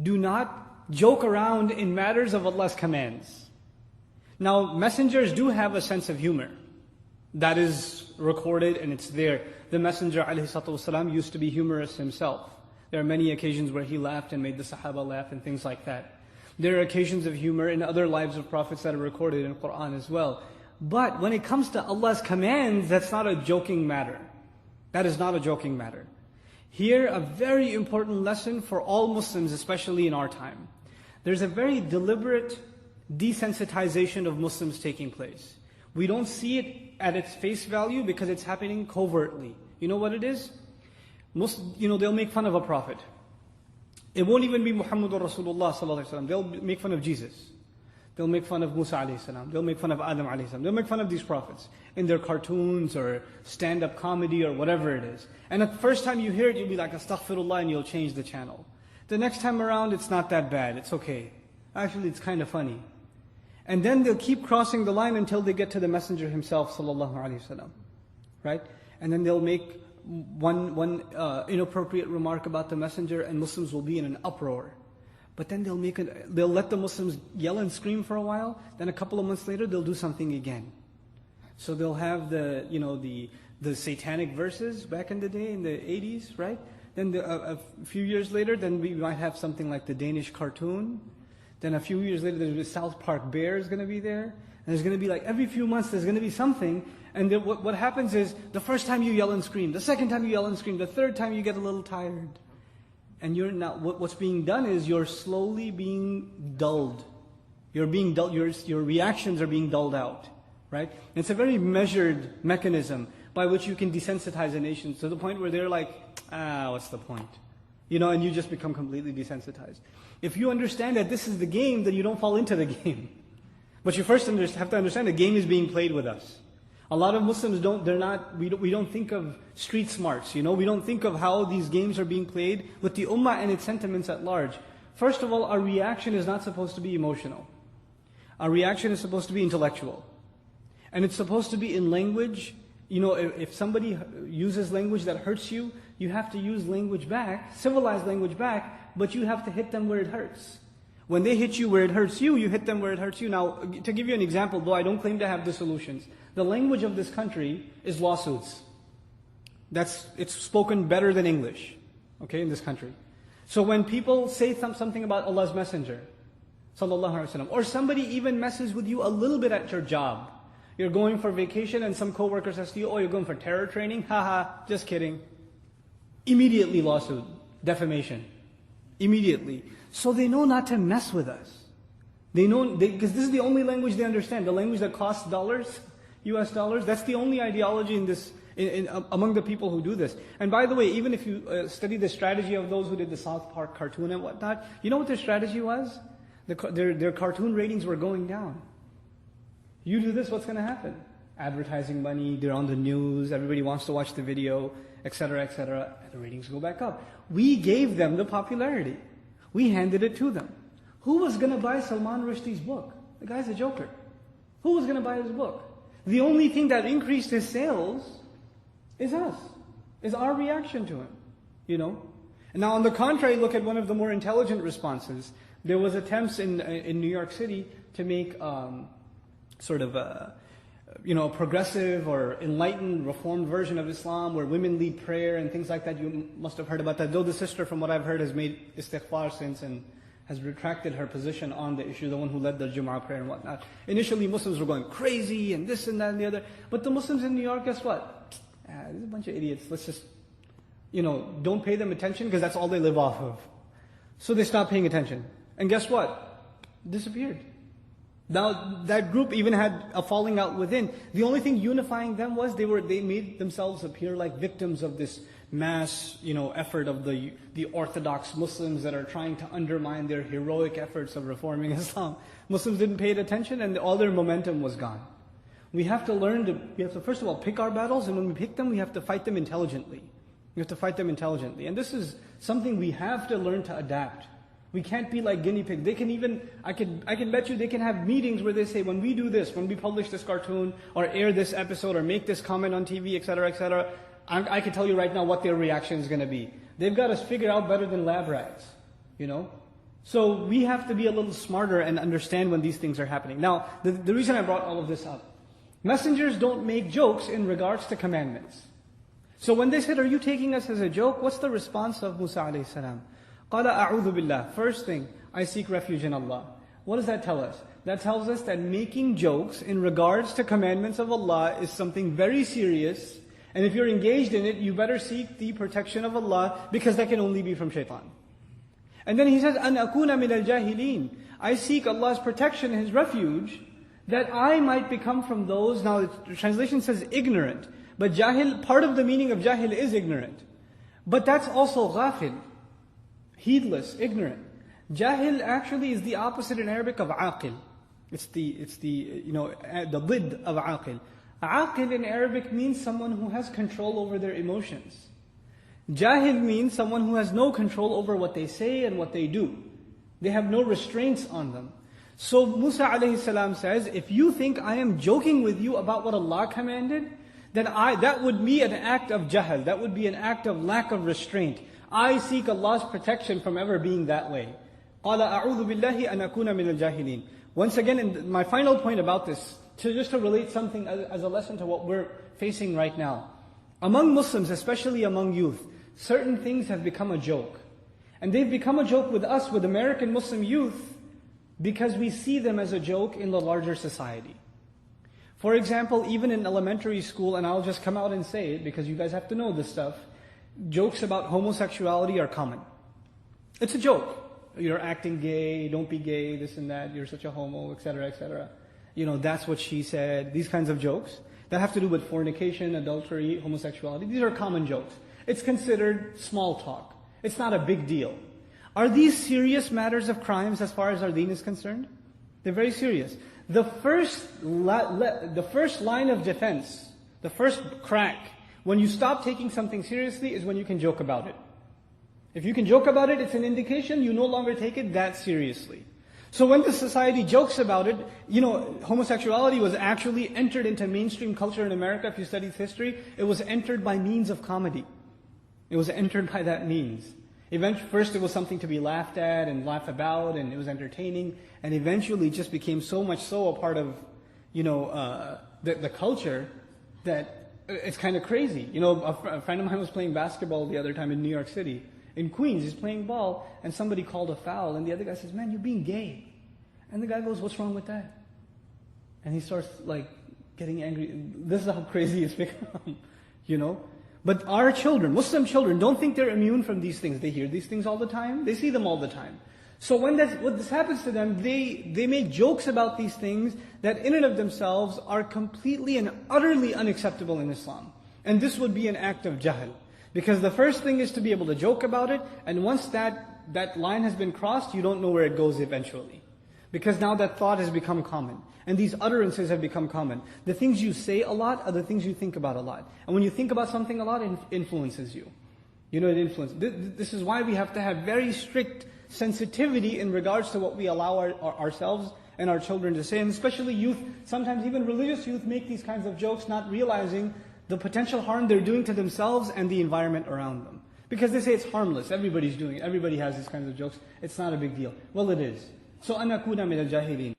do not joke around in matters of Allah's commands. Now, messengers do have a sense of humor. That is recorded and it's there. The Messenger ﷺ used to be humorous himself. There are many occasions where he laughed and made the Sahaba laugh and things like that. There are occasions of humor in other lives of prophets that are recorded in the Quran as well. But when it comes to Allah's commands, that's not a joking matter. That is not a joking matter. Here, a very important lesson for all Muslims, especially in our time. There's a very deliberate desensitization of Muslims taking place. We don't see it at its face value because it's happening covertly. You know what it is? They'll make fun of a prophet. It won't even be Muhammadur Rasulullah sallallahu alaihi wasallam. They'll make fun of Jesus. They'll make fun of Musa alayhi salam. They'll make fun of Adam alayhi salam. They'll make fun of these prophets in their cartoons or stand-up comedy or whatever it is. And the first time you hear it, you'll be like, astaghfirullah, and you'll change the channel. The next time around, it's not that bad. It's okay. Actually, it's kind of funny. And then they'll keep crossing the line until they get to the Messenger himself, sallallahu alaihi wasallam, right? And then they'll make one inappropriate remark about the Messenger, and Muslims will be in an uproar. But then they'll let the Muslims yell and scream for a while. Then a couple of months later, they'll do something again. So they'll have the satanic verses back in the day in the 80s, right? Then a few years later, then we might have something like the Danish cartoon. Then a few years later, there's the South Park Bear is going to be there. And there's going to be like every few months, there's going to be something. And then what happens is, the first time you yell and scream, the second time you yell and scream, the third time you get a little tired. And what's being done is you're slowly being dulled. You're being dulled, your reactions are being dulled out, right? And it's a very measured mechanism by which you can desensitize a nation to the point where they're like, what's the point? And you just become completely desensitized. If you understand that this is the game, then you don't fall into the game. But you first have to understand the game is being played with us. A lot of Muslims we don't think of street smarts, we don't think of how these games are being played with the ummah and its sentiments at large. First of all, our reaction is not supposed to be emotional. Our reaction is supposed to be intellectual. And it's supposed to be in language. If somebody uses language that hurts you, you have to use language back, civilized language back, but you have to hit them where it hurts. When they hit you where it hurts you, you hit them where it hurts you. Now, to give you an example, though I don't claim to have the solutions, the language of this country is lawsuits. It's spoken better than English, okay, in this country. So when people say something about Allah's Messenger, sallallahu alaihi wasallam, or somebody even messes with you a little bit at your job, you're going for vacation and some coworker says to you, you're going for terror training? Haha, just kidding. Immediately lawsuit, defamation. Immediately. So they know not to mess with us. They know, because this is the only language they understand, the language that costs dollars, US dollars. That's the only ideology among the people who do this. And by the way, even if you study the strategy of those who did the South Park cartoon and whatnot, you know what their strategy was? Their cartoon ratings were going down. You do this, what's going to happen? Advertising money, they're on the news, everybody wants to watch the video, etc., etc. And the ratings go back up. We gave them the popularity. We handed it to them. Who was going to buy Salman Rushdie's book? The guy's a joker. Who was going to buy his book? The only thing that increased his sales is us, is our reaction to him, And now on the contrary, look at one of the more intelligent responses. There was attempts in New York City to make a progressive or enlightened, reformed version of Islam where women lead prayer and things like that. You must have heard about that. Though the sister, from what I've heard, has made istighfar since and has retracted her position on the issue, the one who led the Jumu'ah prayer and whatnot. Initially, Muslims were going crazy and this and that and the other. But the Muslims in New York, guess what? There's a bunch of idiots. Let's just, don't pay them attention because that's all they live off of. So they stopped paying attention. And guess what? Disappeared. Now, that group even had a falling out within. The only thing unifying them was they made themselves appear like victims of this mass, effort of the orthodox Muslims that are trying to undermine their heroic efforts of reforming Islam. Muslims didn't pay attention and all their momentum was gone. We have to first of all pick our battles, and when we pick them, we have to fight them intelligently. And this is something we have to learn to adapt. We can't be like guinea pigs. They can even, I can bet you they can have meetings where they say, when we do this, when we publish this cartoon, or air this episode, or make this comment on TV, etc., I can tell you right now what their reaction is going to be. They've got us figured out better than lab rats. You know? So we have to be a little smarter and understand when these things are happening. Now, the reason I brought all of this up, messengers don't make jokes in regards to commandments. So when they said, are you taking us as a joke? What's the response of Musa alayhi salam? قَالَ أَعُوذُ بِاللَّهِ. First thing, I seek refuge in Allah. What does that tell us? That tells us that making jokes in regards to commandments of Allah is something very serious. And if you're engaged in it, you better seek the protection of Allah, because that can only be from shaitan. And then he says, أَنْ أَكُونَ مِنَ الْجَاهِلِينَ. I seek Allah's protection and His refuge, that I might become from those. Now the translation says ignorant. But jahil, part of the meaning of jahil is ignorant. But that's also ghafil, heedless, ignorant. Jahil actually is the opposite in Arabic of aqil. It's the ضد of aqil. Aqil in Arabic means someone who has control over their emotions. Jahil means someone who has no control over what they say and what they do. They have no restraints on them. So Musa alayhi salam says, if you think I am joking with you about what Allah commanded, then that would be an act of jahal. That would be an act of lack of restraint. I seek Allah's protection from ever being that way. قَالَ أَعُوذُ بِاللَّهِ أَنْ أَكُونَ مِنَ الْجَاهِلِينَ. Once again, in my final point about this, just to relate something as a lesson to what we're facing right now. Among Muslims, especially among youth, certain things have become a joke. And they've become a joke with us, with American Muslim youth, because we see them as a joke in the larger society. For example, even in elementary school, and I'll just come out and say it because you guys have to know this stuff, jokes about homosexuality are common. It's a joke. You're acting gay, don't be gay, this and that, you're such a homo, etc., etc. That's what she said. These kinds of jokes that have to do with fornication, adultery, homosexuality. These are common jokes. It's considered small talk. It's not a big deal. Are these serious matters of crimes as far as our deen is concerned? They're very serious. The first line of defense, the first crack, when you stop taking something seriously is when you can joke about it. If you can joke about it, it's an indication you no longer take it that seriously. So when the society jokes about it, homosexuality was actually entered into mainstream culture in America. If you study history, it was entered by means of comedy. It was entered by that means. First it was something to be laughed at and laughed about, and it was entertaining, and eventually it just became so much so a part of, the culture that it's kind of crazy. A friend of mine was playing basketball the other time in New York City. In Queens, he's playing ball, and somebody called a foul, and the other guy says, "Man, you're being gay." And the guy goes, "What's wrong with that?" And he starts getting angry. This is how crazy it's become, But our children, Muslim children, don't think they're immune from these things. They hear these things all the time. They see them all the time. So when this happens to them, they make jokes about these things that in and of themselves are completely and utterly unacceptable in Islam. And this would be an act of jahl. Because the first thing is to be able to joke about it, and once that line has been crossed, you don't know where it goes eventually. Because now that thought has become common. And these utterances have become common. The things you say a lot are the things you think about a lot. And when you think about something a lot, it influences you. It influences. This is why we have to have very strict sensitivity in regards to what we allow ourselves and our children to say. And especially youth, sometimes even religious youth make these kinds of jokes, not realizing the potential harm they're doing to themselves and the environment around them. Because they say it's harmless, everybody's doing it, everybody has these kinds of jokes, it's not a big deal. Well, it is. So, أَنْ أَكُونَ مِنَ الْجَاهِلِينَ.